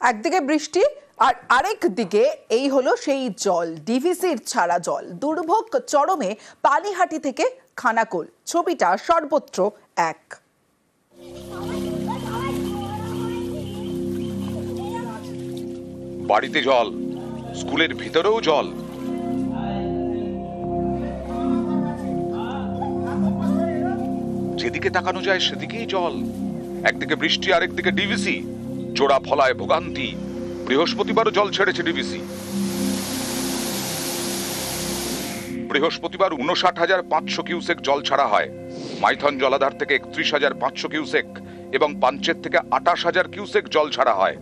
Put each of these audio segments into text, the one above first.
একদিকে বৃষ্টি আর আরেক দিকে এই হলো সেই জল, ডিভিসির ছাড়া জল। দুর্ভোগ চরমে পানিহাটি থেকে খানাকুল। ছবিটা সর্বত্র এক। বাড়িতে জল, স্কুলের ভিতরেও জল। যেদিকে তাকানো যায় সেদিকেই জল। একদিকে বৃষ্টি, আরেকদিকে ডিভিসি। জোড়া ফলায় ভোগান্তি। বৃহস্পতিবারও জল ছেড়েছে ডিভিসি। বৃহস্পতিবার ৫৯,৫০০ কিউসেক জল ছাড়া হয়। মাইথন জলাধার থেকে ৩১,৫০০ কিউসেক এবং পাঞ্চেত থেকে ২৮,০০০ কিউসেক জল ছাড়া হয়।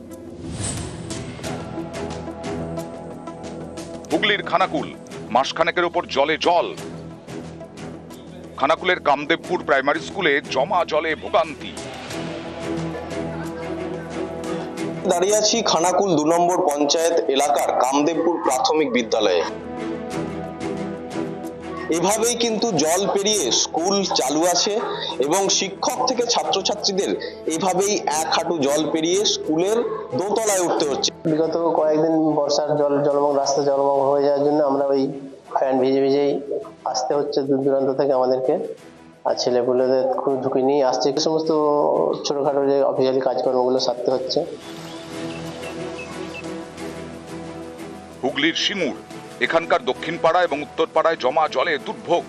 হুগলির খানাকুল, মাসখানেকের ওপর জলে জল। খানাকুলের কামদেবপুর প্রাইমারি স্কুলে জমা জলে ভোগান্তি। দাঁড়িয়ে আছি খানাকুল ২ নম্বর পঞ্চায়েত এলাকার কামদেবপুর প্রাথমিক বিদ্যালয়ে। এভাবেই কিন্তু জল পেরিয়ে স্কুল চালু আছে এবং শিক্ষক থেকে ছাত্রছাত্রীদের এভাবেই এক হাঁটু জল পেরিয়ে স্কুলের দোতলায় উঠতে হচ্ছে। বিগত কয়েকদিন বর্ষার জলমগ্ন, রাস্তা জলমগ্ন হয়ে যাওয়ার জন্য আমরা ওই ফ্যান ভিজেই আসতে হচ্ছে দূর দূরান্ত থেকে আমাদেরকে। আর ছেলেপুলেদের খুব ঝুঁকি নিয়ে আসছে। সমস্ত ছোটখাটো যে অফিসিয়ালি কাজকর্মগুলো সারতে হচ্ছে। হুগলির সিঙ্গুর, এখানকার দক্ষিণ পাড়া এবং উত্তর পাড়ায় জমা জলে দুর্ভোগ।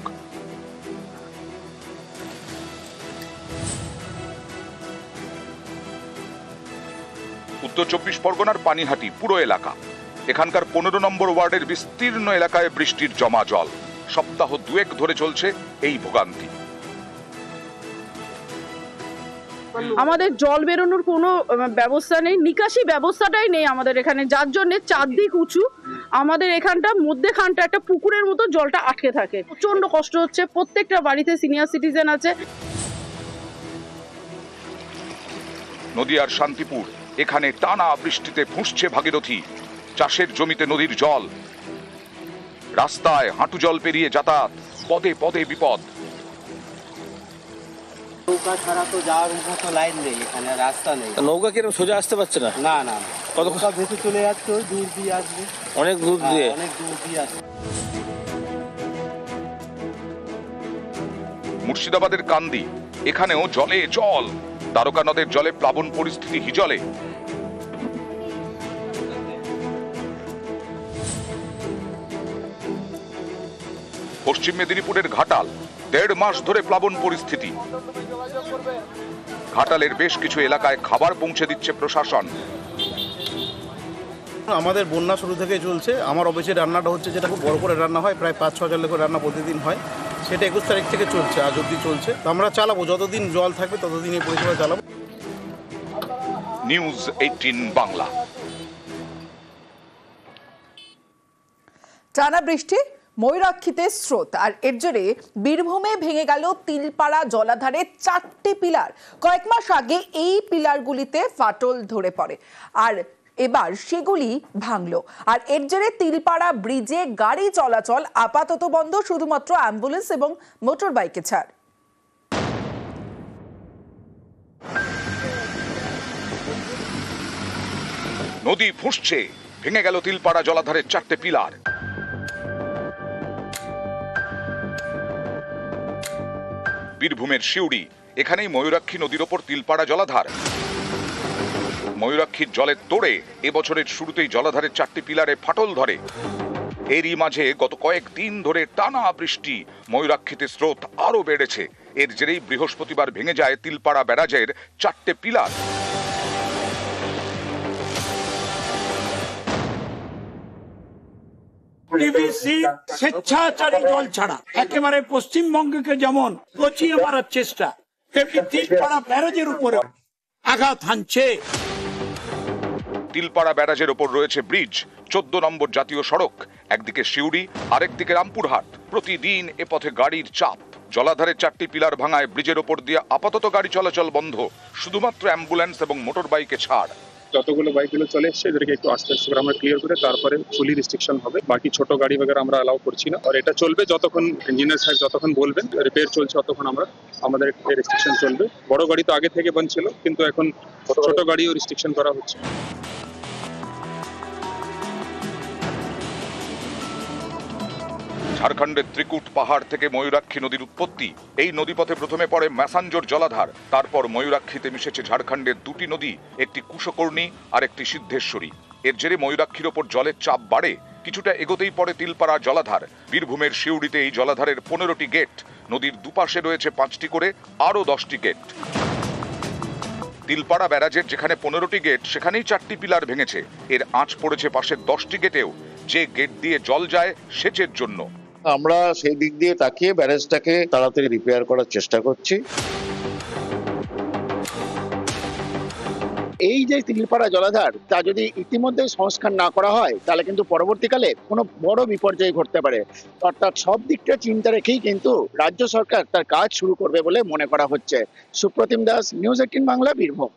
উত্তর ২৪ পরগনার পানিহাটি পুরো এলাকা। এখানকার ১৫ নম্বর ওয়ার্ডের বিস্তীর্ণ এলাকায় বৃষ্টির জমা জল। সপ্তাহ দুয়েক ধরে চলছে এই ভোগান্তি। আমাদের জল বেরোনোর কোনো ব্যবস্থা নেই, নিকাশি ব্যবস্থাটাই নেই আমাদের এখানে, যার জন্য চারদিক উঁচু। আমাদের এখানটা মধ্যেখানটা একটা পুকুরের মতো জলটা আটকে থাকে। প্রচন্ড কষ্ট হচ্ছে। প্রত্যেকটা বাড়িতে সিনিয়র সিটিজেন আছে। নদিয়ার শান্তিপুর, এখানে টানা বৃষ্টিতে ফুঁসছে ভাগীরথী। চাষের জমিতে নদীর জল। রাস্তায় হাঁটু জল পেরিয়ে যাতায়াত, পদে পদে বিপদ। নৌকা ছাড়া তো যাওয়ার মতো লাইন নেই, এখানে রাস্তা নেই। নৌকা কিরকম সোজা আসতে পারছে না? না না, কত নৌকা ভেসে চলে যাচ্ছে, ওই দূর দিয়ে আসবে, অনেক দূর দিয়ে। অনেক দূর দিয়ে আসবে। মুর্শিদাবাদের কান্দি, এখানেও জলে জল। দ্বারকা নদের জলে প্লাবন পরিস্থিতি হিজলে। পশ্চিম মেদিনীপুরের ঘাটাল, ১.৫ মাস ধরে প্লাবন পরিস্থিতি। ঘাটালের বেশ কিছু এলাকায় খাবার পৌঁছে দিচ্ছে প্রশাসন। আমাদের বন্যা শুরু থেকে চলছে। আমার অফিসে রান্নাটা হচ্ছে, যেটা খুব বড় করে রান্না হয়, প্রায় ৫-৬ হাজার করে রান্না প্রতিদিন হয়। সেটা ২১ তারিখ থেকে চলছে, আজ অবধি চলছে। তো আমরা চালাবো, যতদিন জল থাকবে ততদিন এই পরিষেবা চালাবো। নিউজ ১৮ বাংলা। টানা বৃষ্টি, ময়ূরাক্ষীতে স্রোত, আর এর জেরে বীরভূমে ভেঙে গেল তিলপাড়া জলাধারে ৪টি পিলার। কয়েক মাস আগে এই পিলারগুলিতে ফাটল ধরে পড়ে, আর এবার সেগুলি ভাঙলো। আর এর জেরে তিলপাড়া ব্রিজে গাড়ি চলাচল আপাতত বন্ধ, শুধুমাত্র অ্যাম্বুলেন্স এবং মোটর বাইকে ছাড়। নদী ফুঁসছে, ভেঙে গেল তিলপাড়া জলাধারের ৪টে পিলার। বীরভূমের সিউড়ি, এখানেই ময়ূরাক্ষী নদীর ওপর তিলপাড়া জলাধার। ময়ূরাক্ষীর জলের তোড়ে এবছরের শুরুতেই জলাধারের ৪টি পিলারে ফাটল ধরে। এরই মাঝে গত কয়েকদিন ধরে টানা বৃষ্টি, ময়ূরাক্ষীতে স্রোত আরো বেড়েছে। এর জেরেই বৃহস্পতিবার ভেঙে যায় তিলপাড়া ব্যারাজের ৪টে পিলার। স্বেচ্ছাচারী জল ছাড়া একেবারে পশ্চিমবঙ্গকে যেমন পচিয়ে মারার চেষ্টা, তেমনি তিলপাড়া ব্যারাজের উপরে আঘাত হানছে। তিলপাড়া ব্যারাজের ওপর রয়েছে ব্রিজ, ১৪ নম্বর জাতীয় সড়ক। একদিকে সিউড়ি, আরেকদিকে রামপুরহাট। প্রতিদিন এ পথে গাড়ির চাপ। জলাধারের ৪টি পিলার ভাঙায় ব্রিজের ওপর দিয়ে আপাতত গাড়ি চলাচল বন্ধ, শুধুমাত্র অ্যাম্বুলেন্স এবং মোটর বাইকে ছাড়। যতগুলো বাইকগুলো চলে এসছে এদেরকে একটু আস্তে আস্তে করে আমরা ক্লিয়ার করে তারপরে ফুলি রেস্ট্রিকশন হবে। বাকি ছোট গাড়ি বগেরা আমরা অ্যালাউ করছি না। আর এটা চলবে যতক্ষণ ইঞ্জিনিয়ার সাহেব যতক্ষণ বলবেন রিপেয়ার চলছে, ততক্ষণ আমাদের রেস্ট্রিকশন চলবে। বড় গাড়ি তো আগে থেকে বন্ধ ছিল, কিন্তু এখন ছোট গাড়িও রেস্ট্রিকশন করা হচ্ছে। ঝাড়খণ্ডের ত্রিকুট পাহাড় থেকে ময়ূরাক্ষী নদীর উৎপত্তি। এই নদীপথে প্রথমে পড়ে ম্যাসাঞ্জোর জলাধার, তারপর ময়ূরাক্ষীতে মিশেছে ঝাড়খণ্ডের দুটি নদী, একটি কুশকর্ণী আর একটি সিদ্ধেশ্বরী। এর জেরে ময়ূরাক্ষীর ওপর জলের চাপ বাড়ে। কিছুটা এগোতেই পড়ে তিলপাড়া জলাধার। বীরভূমের সিউড়িতে এই জলাধারের 15টি গেট, নদীর দুপাশে রয়েছে 5টি করে আরও 10টি গেট। তিলপাড়া ব্যারাজের যেখানে 15টি গেট, সেখানেই 4টি পিলার ভেঙেছে। এর আঁচ পড়েছে পাশের 10টি গেটেও, যে গেট দিয়ে জল যায় সেচের জন্য। আমরা সেই দিক দিয়ে তাকিয়ে ব্যারেজটাকে তাড়াতাড়ি রিপেয়ার করার চেষ্টা করছি। এই যে তিলপাড়া জলাধার, তা যদি ইতিমধ্যে সংস্কার না করা হয় তাহলে কিন্তু পরবর্তীকালে কোনো বড় বিপর্যয় ঘটতে পারে। অর্থাৎ সব দিকটা চিন্তা রেখেই কিন্তু রাজ্য সরকার তার কাজ শুরু করবে বলে মনে করা হচ্ছে। সুপ্রতিম দাস, নিউজ 18 বাংলা, বীরভূম।